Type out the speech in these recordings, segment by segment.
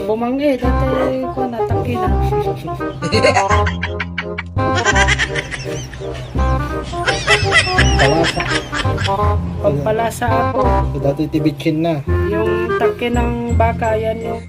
Bumanggi dati ko natangki na. Palasa. Pagpalasa ako. Dati tibitsin na. Yung taki ng baka, yan yung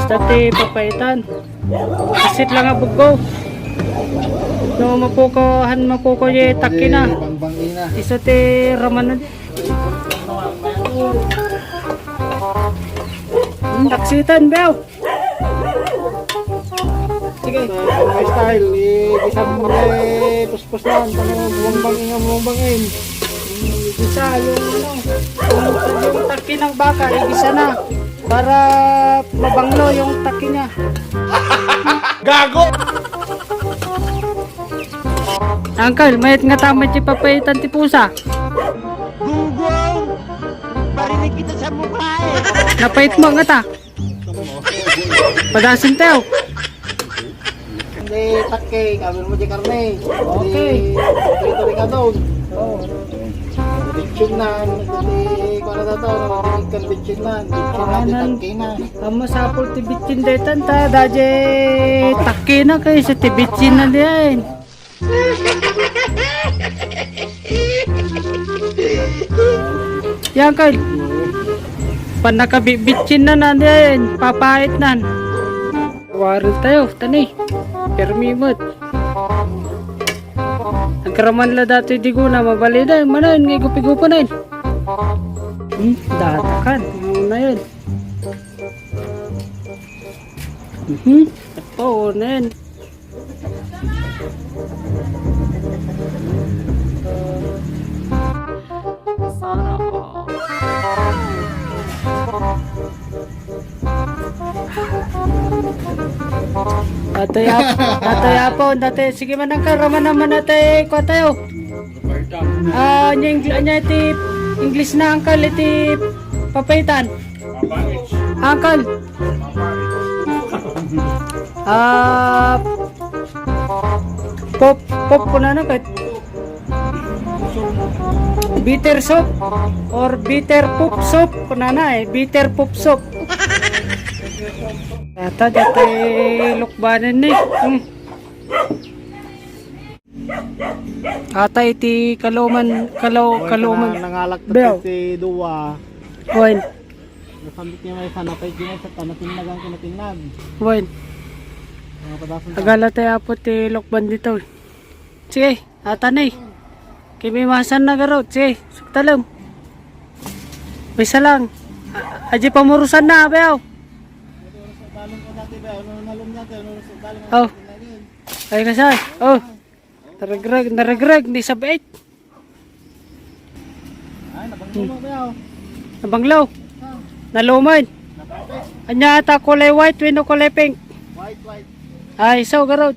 dati papaitan. Kasit lang ang bugo. No mapuko ye taki na. Bangbangi na. Iso ti ramanan. Taksitan beo. Sige. May style. Isang puspos lang. Bumangbangin. Isa yung taki ng baka, igisa na para mabanglo yung taki niya. Gago! Uncle, mayat nga tama ti papaitan ti pusa. Gunggong! Barinig kita sa mukha eh! Napait mo nga ta. Padasin tayo. Hindi takay. Kamil mo di karne. Okay. Dito rin ka doon. Bitsin na. Hindi ko na dato. Nagiging bitsin na. Bitsin na. Takay na. Amo sapol ti bitchin detan ta. Daje taki na kayo sa ti bitchin na diyan. Yan kay pan nakabitchin na diyan. Papait nan. Waril tayo. Tani. Permimot. Nagkaraman la dati di ko na mabalida. Manan, ngay gupi-gupa na yun. Datakan. Ano na yun? Ito na yun. Sana ko. Tatay sige man ang karaman naman natin ko tayo. Nya iti English na uncle iti papaitan. Uncle. Pop ko na kahit bitter soup or bitter poop soup ko na bitter poop soup. Yata dati lukbanan ni. Ata iti kaluman. Nangalak Beo. na si Dua. Wine. Nasambit niya may sanapay din sa tanatinlagang kinatinag. Wine. Agala tayo po ti lukban dito. Sige, ata na eh. Kimimasan na garot. Sige, suktalam. Bisa lang. Aji pamurusan na, Beo. Oh. Ay kasay. Oh. Naragrag di sa bait. Ay, nabanglo mo Beo. Nabanglaw. Naluman. Anya ata kulay white, wino kulay pink. White. Ay, so garot.